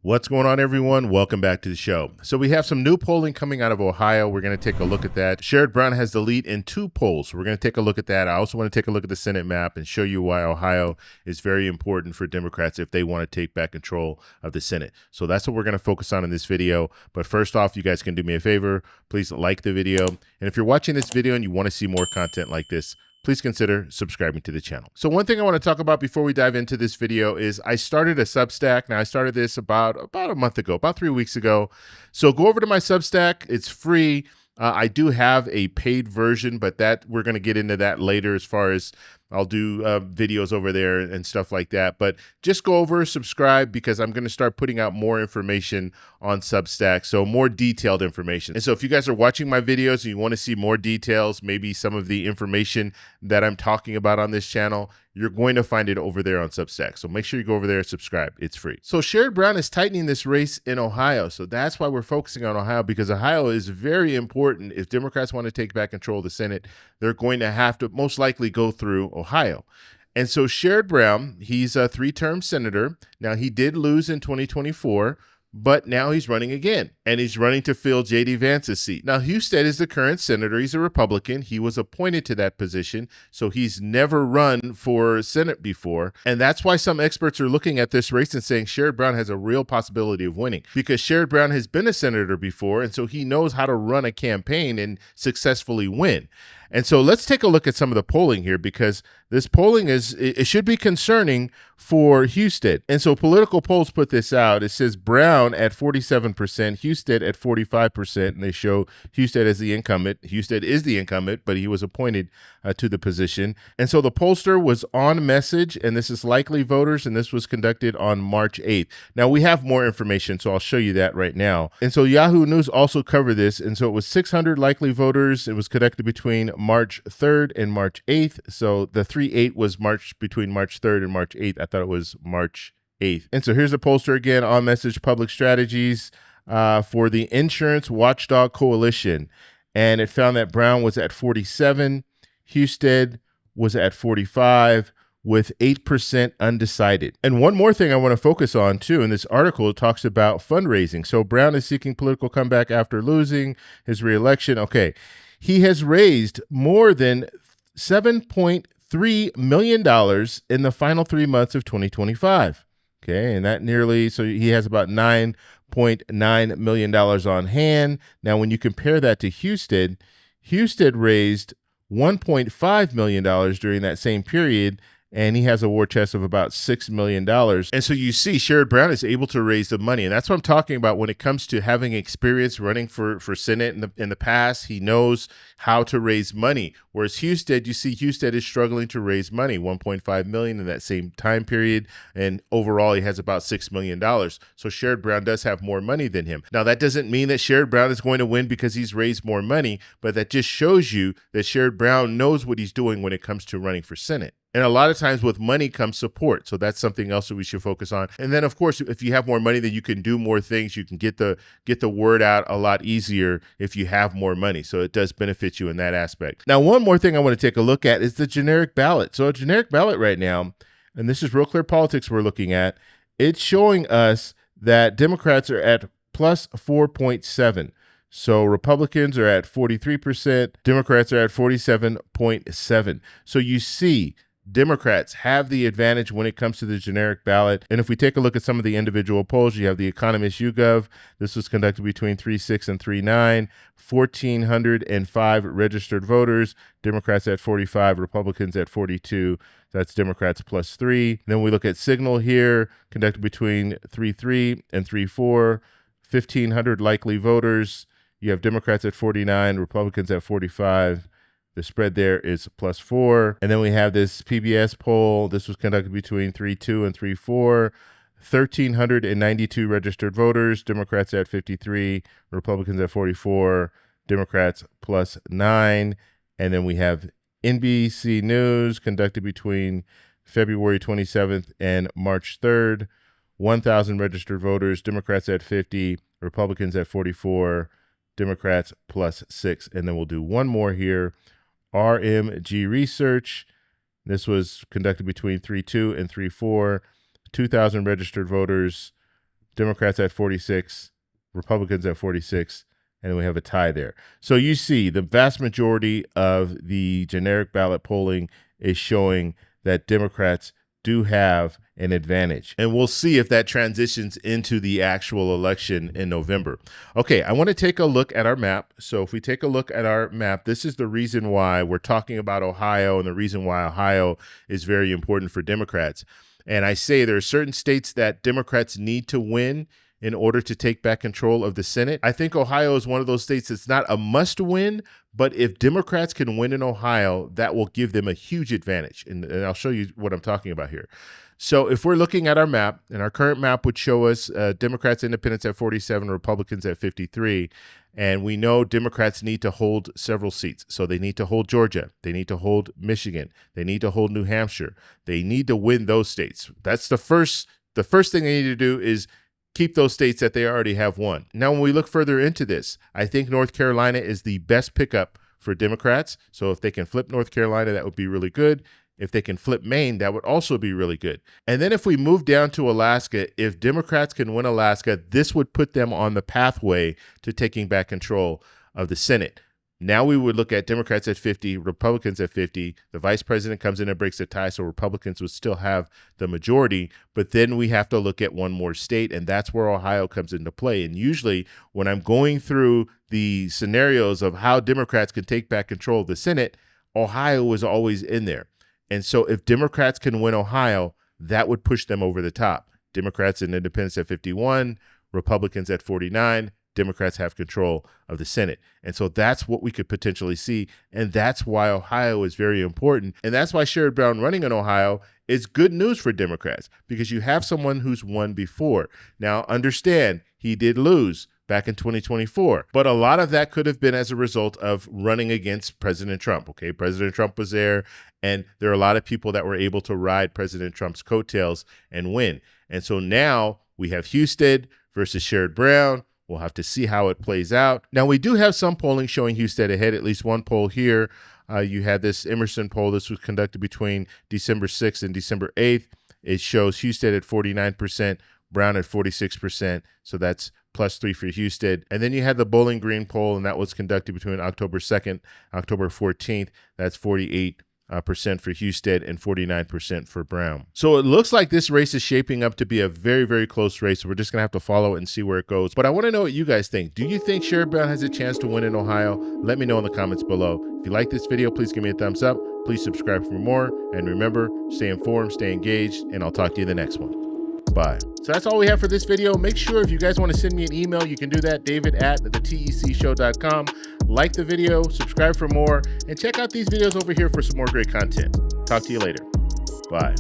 What's going on, everyone? Welcome back to the show. So we have some new polling coming out of Ohio. We're going to take a look at that. Sherrod Brown has the lead in 2 polls. We're going to take a look at that. I also want to take a look at the Senate map and show you why Ohio is very important for Democrats if they want to take back control of the Senate. So that's what we're going to focus on in this video. But first off, you guys can do me a favor. Please like the video. And if you're watching this video and you want to see more content like this, please consider subscribing to the channel. So one thing I want to talk about before we dive into this video is I started a Substack. Now I started this about a month ago, about 3 weeks ago. So go over to my Substack. It's free. I do have a paid version, but that we're going to get into that later as far as I'll do videos over there and stuff like that. But just go over, subscribe, because I'm going to start putting out more information on Substack, so more detailed information. And so if you guys are watching my videos and you want to see more details, maybe some of the information that I'm talking about on this channel, you're going to find it over there on Substack. So make sure you go over there and subscribe. It's free. So Sherrod Brown is tightening this race in Ohio. So that's why we're focusing on Ohio, because Ohio is very important. If Democrats want to take back control of the Senate, they're going to have to most likely go through Ohio. And so Sherrod Brown, he's a 3-term senator. Now, he did lose in 2024, but now he's running again, and he's running to fill J.D. Vance's seat. Now, Husted is the current senator. He's a Republican. He was appointed to that position, so he's never run for Senate before. And that's why some experts are looking at this race and saying Sherrod Brown has a real possibility of winning, because Sherrod Brown has been a senator before, and so he knows how to run a campaign and successfully win. And so let's take a look at some of the polling here, because this polling it should be concerning for Husted. And so Political Polls put this out. It says Brown at 47%, Husted at 45%, and they show Husted as the incumbent. Husted is the incumbent, but he was appointed to the position. And so the pollster was on message, and this is likely voters, and this was conducted on March 8th. Now, we have more information, so I'll show you that right now. And so Yahoo News also covered this, and so it was 600 likely voters. It was conducted between March 3rd and March 8th. So the 3/8 was between March 3rd and March 8th. I thought it was March 8th. And so here's the pollster again, on message public strategies for the Insurance Watchdog Coalition. And it found that Brown was at 47, Husted was at 45, with 8% undecided. And one more thing I want to focus on too, in this article, it talks about fundraising. So Brown is seeking political comeback after losing his reelection. Okay. He has raised more than $7.3 million in the final 3 months of 2025. Okay, and that so he has about $9.9 million on hand. Now, when you compare that to Husted raised $1.5 million during that same period, and he has a war chest of about $6 million. And so you see Sherrod Brown is able to raise the money. And that's what I'm talking about when it comes to having experience running for Senate in the past. He knows how to raise money. Whereas Husted, you see Husted is struggling to raise money, $1.5 million in that same time period. And overall, he has about $6 million. So Sherrod Brown does have more money than him. Now, that doesn't mean that Sherrod Brown is going to win because he's raised more money, but that just shows you that Sherrod Brown knows what he's doing when it comes to running for Senate. And a lot of times with money comes support. So that's something else that we should focus on. And then, of course, if you have more money, then you can do more things. You can get the word out a lot easier if you have more money. So it does benefit you in that aspect. Now, one more thing I want to take a look at is the generic ballot. So a generic ballot right now, and this is Real Clear Politics we're looking at, it's showing us that Democrats are at plus 4.7. So Republicans are at 43%, Democrats are at 47.7. So you see, Democrats have the advantage when it comes to the generic ballot. And if we take a look at some of the individual polls, you have the Economist YouGov. This was conducted between 3/6 and 3/9, 1,405 registered voters, Democrats at 45, Republicans at 42. That's Democrats plus 3. Then we look at Signal here, conducted between 3/3 and 3/4, 1,500 likely voters. You have Democrats at 49, Republicans at 45. The spread there is plus 4. And then we have this PBS poll. This was conducted between 3/2 and 3/4. 1,392 registered voters. Democrats at 53. Republicans at 44. Democrats plus 9. And then we have NBC News conducted between February 27th and March 3rd. 1,000 registered voters. Democrats at 50. Republicans at 44. Democrats plus 6. And then we'll do one more here. RMG Research. This was conducted between 3/2 and 3/4. 2,000 registered voters. Democrats at 46, Republicans at 46, and we have a tie there. So you see the vast majority of the generic ballot polling is showing that Democrats do have an advantage. And we'll see if that transitions into the actual election in November. Okay, I want to take a look at our map. So if we take a look at our map, this is the reason why we're talking about Ohio and the reason why Ohio is very important for Democrats. And I say there are certain states that Democrats need to win in order to take back control of the Senate. I think Ohio is one of those states that's not a must win, but if Democrats can win in Ohio, that will give them a huge advantage. And I'll show you what I'm talking about here. So if we're looking at our map, and our current map would show us Democrats, Independents at 47, Republicans at 53. And we know Democrats need to hold several seats. So they need to hold Georgia. They need to hold Michigan. They need to hold New Hampshire. They need to win those states. That's the first thing they need to do is keep those states that they already have won. Now, when we look further into this, I think North Carolina is the best pickup for Democrats. So if they can flip North Carolina, that would be really good. If they can flip Maine, that would also be really good. And then if we move down to Alaska, if Democrats can win Alaska, this would put them on the pathway to taking back control of the Senate. Now we would look at Democrats at 50, Republicans at 50. The vice president comes in and breaks the tie, so Republicans would still have the majority. But then we have to look at one more state, and that's where Ohio comes into play. And usually when I'm going through the scenarios of how Democrats can take back control of the Senate, Ohio is always in there. And so if Democrats can win Ohio, that would push them over the top. Democrats and Independents at 51, Republicans at 49. Democrats have control of the Senate. And so that's what we could potentially see. And that's why Ohio is very important. And that's why Sherrod Brown running in Ohio is good news for Democrats, because you have someone who's won before. Now, understand, he did lose back in 2024, but a lot of that could have been as a result of running against President Trump. Okay, President Trump was there, and there are a lot of people that were able to ride President Trump's coattails and win. And so now we have Husted versus Sherrod Brown. We'll have to see how it plays out. Now, we do have some polling showing Husted ahead, at least one poll here. You had this Emerson poll. This was conducted between December 6th and December 8th. It shows Husted at 49%, Brown at 46%. So that's +3 for Husted. And then you had the Bowling Green poll, and that was conducted between October 2nd, October 14th. That's 48% for Husted and 49% for Brown. So it looks like this race is shaping up to be a very, very close race. We're just going to have to follow it and see where it goes. But I want to know what you guys think. Do you think Sherrod Brown has a chance to win in Ohio? Let me know in the comments below. If you like this video, please give me a thumbs up. Please subscribe for more. And remember, stay informed, stay engaged, and I'll talk to you in the next one. Bye. So that's all we have for this video. Make sure if you guys want to send me an email, you can do that, david@thetecshow.com. Like the video, subscribe for more, and check out these videos over here for some more great content. Talk to you later. Bye.